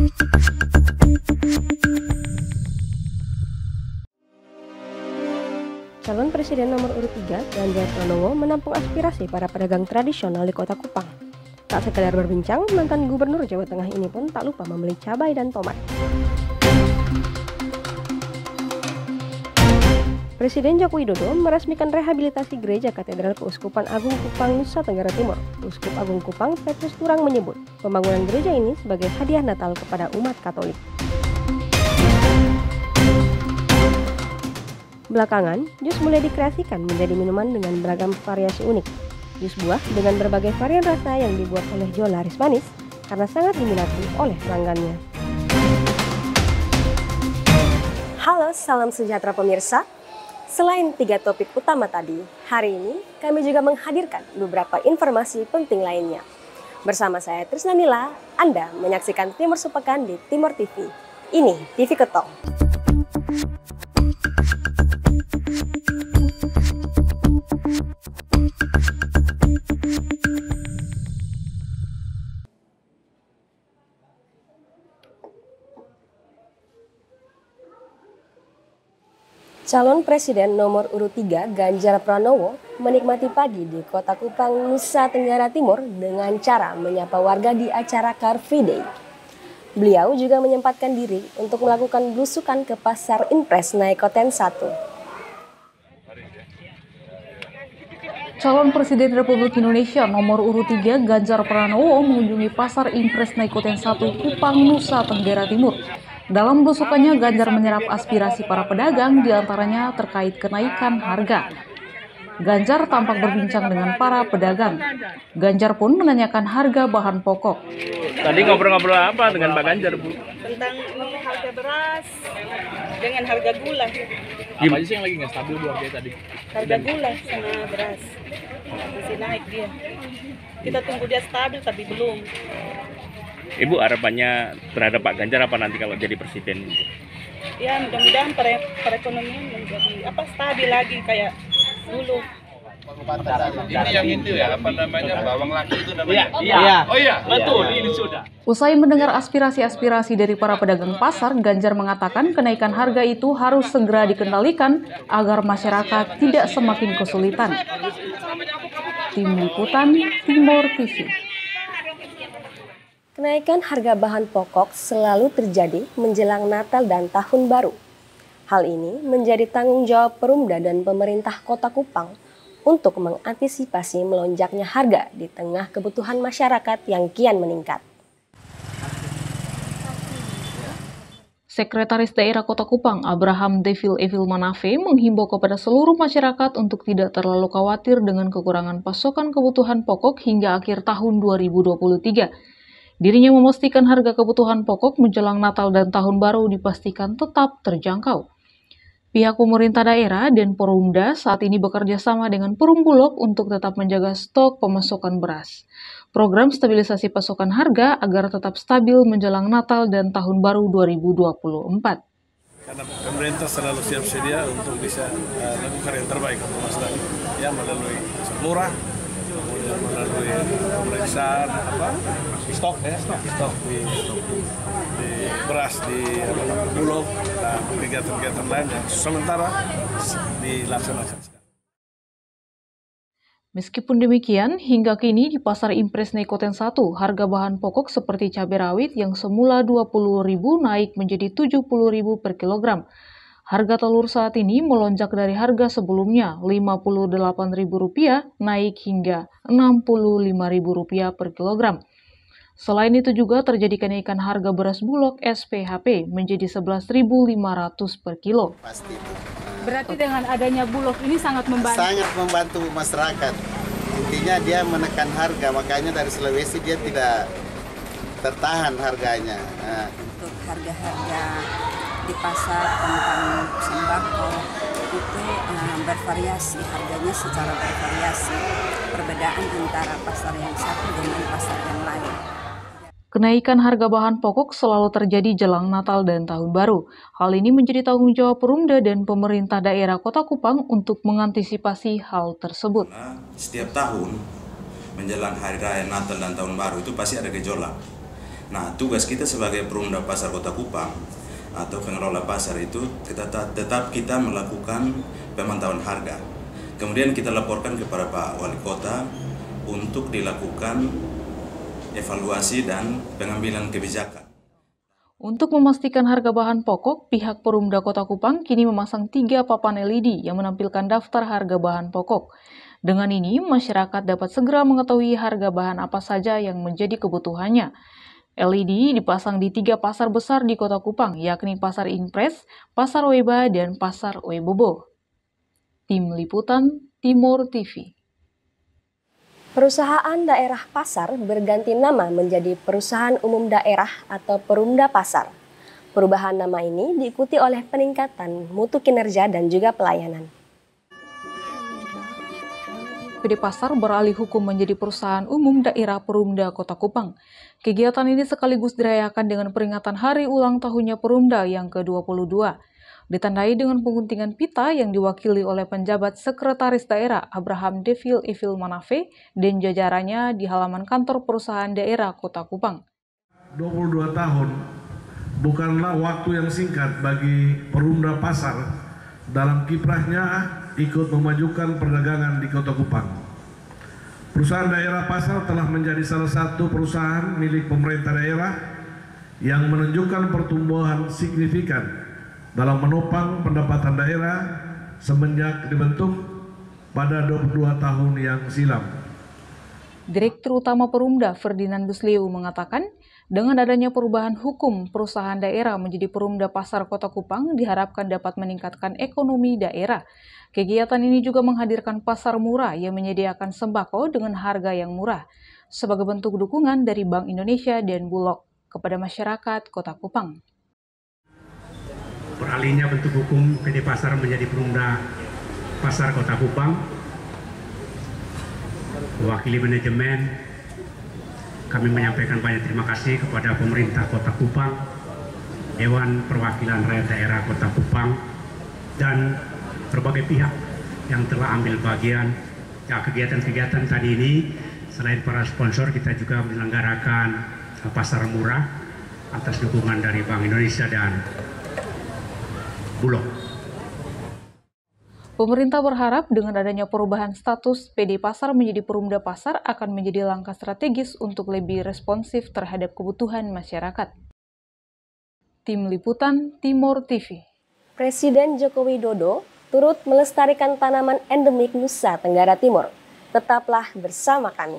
Calon Presiden nomor urut 3, Ganjar Pranowo menampung aspirasi para pedagang tradisional di Kota Kupang. Tak sekedar berbincang, mantan Gubernur Jawa Tengah ini pun tak lupa membeli cabai dan tomat. Presiden Joko Widodo meresmikan rehabilitasi Gereja Katedral Keuskupan Agung Kupang, Nusa Tenggara Timur. Uskup Agung Kupang, Petrus Turang menyebut pembangunan gereja ini sebagai hadiah Natal kepada umat Katolik. Belakangan, jus mulai dikreasikan menjadi minuman dengan beragam variasi unik. Jus buah dengan berbagai varian rasa yang dibuat oleh Jo laris manis karena sangat diminati oleh pelanggannya. Halo, salam sejahtera pemirsa. Selain 3 topik utama tadi, hari ini kami juga menghadirkan beberapa informasi penting lainnya. Bersama saya Trisna Nila, Anda menyaksikan Timur Sepekan di Timur TV. Ini TV Ketong. Calon Presiden nomor urut 3 Ganjar Pranowo menikmati pagi di Kota Kupang, Nusa Tenggara Timur dengan cara menyapa warga di acara Car Free Day. Beliau juga menyempatkan diri untuk melakukan belusukan ke Pasar Impres Naikoten 1. Calon Presiden Republik Indonesia nomor urut 3 Ganjar Pranowo mengunjungi Pasar Impres Naikoten 1 Kupang, Nusa Tenggara Timur. Dalam belusukannya, Ganjar menyerap aspirasi para pedagang, diantaranya terkait kenaikan harga. Ganjar tampak berbincang dengan para pedagang. Ganjar pun menanyakan harga bahan pokok. Tadi ngobrol-ngobrol apa dengan Pak Ganjar, Bu? Tentang harga beras dengan harga gula. Apa aja sih yang lagi nggak stabil, Bu, harganya tadi? Harga gula sama beras masih naik dia. Kita tunggu dia stabil tapi belum. Ibu harapannya terhadap Pak Ganjar apa nanti kalau jadi presiden? Ya mudah-mudahan perekonomian menjadi stabil lagi kayak dulu. Ini yang itu ya, apa namanya, bawang laki itu namanya? Iya. Oh iya, betul, ini sudah. Usai mendengar aspirasi-aspirasi dari para pedagang pasar, Ganjar mengatakan kenaikan harga itu harus segera dikendalikan agar masyarakat tidak semakin kesulitan. Tim Liputan Timur TV. Kenaikan harga bahan pokok selalu terjadi menjelang Natal dan Tahun Baru. Hal ini menjadi tanggung jawab Perumda dan pemerintah Kota Kupang untuk mengantisipasi melonjaknya harga di tengah kebutuhan masyarakat yang kian meningkat. Sekretaris Daerah Kota Kupang, Abraham Devil Evil Manafe, menghimbau kepada seluruh masyarakat untuk tidak terlalu khawatir dengan kekurangan pasokan kebutuhan pokok hingga akhir tahun 2023. Dirinya memastikan harga kebutuhan pokok menjelang Natal dan Tahun Baru dipastikan tetap terjangkau. Pihak pemerintah daerah dan Perumda saat ini bekerja sama dengan Perumbulog untuk tetap menjaga stok pemasokan beras. Program stabilisasi pasokan harga agar tetap stabil menjelang Natal dan Tahun Baru 2024. Karena pemerintah selalu siap sedia untuk bisa lakukan yang terbaik untuk masyarakat, ya, melalui lurah, kemudian melalui pemeriksaan stok di beras di Bulog dan kegiatan-kegiatan lain yang sementara dilaksanakan. Meskipun demikian, hingga kini di Pasar Impres Naikoten 1, harga bahan pokok seperti cabai rawit yang semula Rp20.000 naik menjadi Rp70.000 per kilogram. Harga telur saat ini melonjak dari harga sebelumnya Rp58.000 naik hingga Rp65.000 per kilogram. Selain itu juga terjadi kenaikan harga beras Bulog SPHP menjadi Rp11.500 per kilo. Pasti itu. Berarti dengan adanya Bulog ini sangat membantu. Sangat membantu masyarakat. Intinya dia menekan harga, makanya dari Sulawesi dia tidak tertahan harganya. Untuk harga-harga di pasar tentang sembako itu bervariasi, harganya secara bervariasi. Perbedaan antara pasar yang satu dengan pasar yang lain. Kenaikan harga bahan pokok selalu terjadi jelang Natal dan Tahun Baru. Hal ini menjadi tanggung jawab Perumda dan pemerintah daerah Kota Kupang untuk mengantisipasi hal tersebut. Setiap tahun menjelang hari raya Natal dan Tahun Baru itu pasti ada gejolak. Nah, tugas kita sebagai Perumda Pasar Kota Kupang atau pengelola pasar itu tetap kita melakukan pemantauan harga. Kemudian kita laporkan kepada Pak Wali Kota untuk dilakukan evaluasi dan pengambilan kebijakan. Untuk memastikan harga bahan pokok, pihak Perumda Kota Kupang kini memasang 3 papan LED yang menampilkan daftar harga bahan pokok. Dengan ini, masyarakat dapat segera mengetahui harga bahan apa saja yang menjadi kebutuhannya. LED dipasang di 3 pasar besar di Kota Kupang, yakni Pasar Impres, Pasar Weba, dan Pasar Webobo. Tim Liputan Timur TV. Perusahaan daerah pasar berganti nama menjadi Perusahaan Umum Daerah atau Perumda Pasar. Perubahan nama ini diikuti oleh peningkatan mutu kinerja dan juga pelayanan. PD Pasar beralih hukum menjadi Perusahaan Umum Daerah Perumda Kota Kupang. Kegiatan ini sekaligus dirayakan dengan peringatan hari ulang tahunnya Perumda yang ke-22. Ditandai dengan penguntingan pita yang diwakili oleh penjabat Sekretaris Daerah Abraham Devil Evil Manafe dan jajarannya di halaman kantor Perusahaan Daerah Kota Kupang. 22 tahun bukanlah waktu yang singkat bagi Perumda Pasar dalam kiprahnya ikut memajukan perdagangan di Kota Kupang. Perusahaan Daerah Pasar telah menjadi salah satu perusahaan milik pemerintah daerah yang menunjukkan pertumbuhan signifikan dalam menopang pendapatan daerah semenjak dibentuk pada 22 tahun yang silam. Direktur Utama Perumda Ferdinandus Leu mengatakan, dengan adanya perubahan hukum perusahaan daerah menjadi Perumda Pasar Kota Kupang diharapkan dapat meningkatkan ekonomi daerah. Kegiatan ini juga menghadirkan pasar murah yang menyediakan sembako dengan harga yang murah sebagai bentuk dukungan dari Bank Indonesia dan Bulog kepada masyarakat Kota Kupang. Beralihnya bentuk hukum PD Pasar menjadi Perumda Pasar Kota Kupang, mewakili manajemen, kami menyampaikan banyak terima kasih kepada pemerintah Kota Kupang, Dewan Perwakilan Rakyat Daerah Kota Kupang, dan berbagai pihak yang telah ambil bagian kegiatan-kegiatan tadi ini. Selain para sponsor, kita juga menyelenggarakan pasar murah atas dukungan dari Bank Indonesia dan Bulog. Pemerintah berharap dengan adanya perubahan status PD Pasar menjadi Perumda Pasar akan menjadi langkah strategis untuk lebih responsif terhadap kebutuhan masyarakat. Tim Liputan Timur TV. Presiden Joko Widodo turut melestarikan tanaman endemik Nusa Tenggara Timur. Tetaplah bersama kami.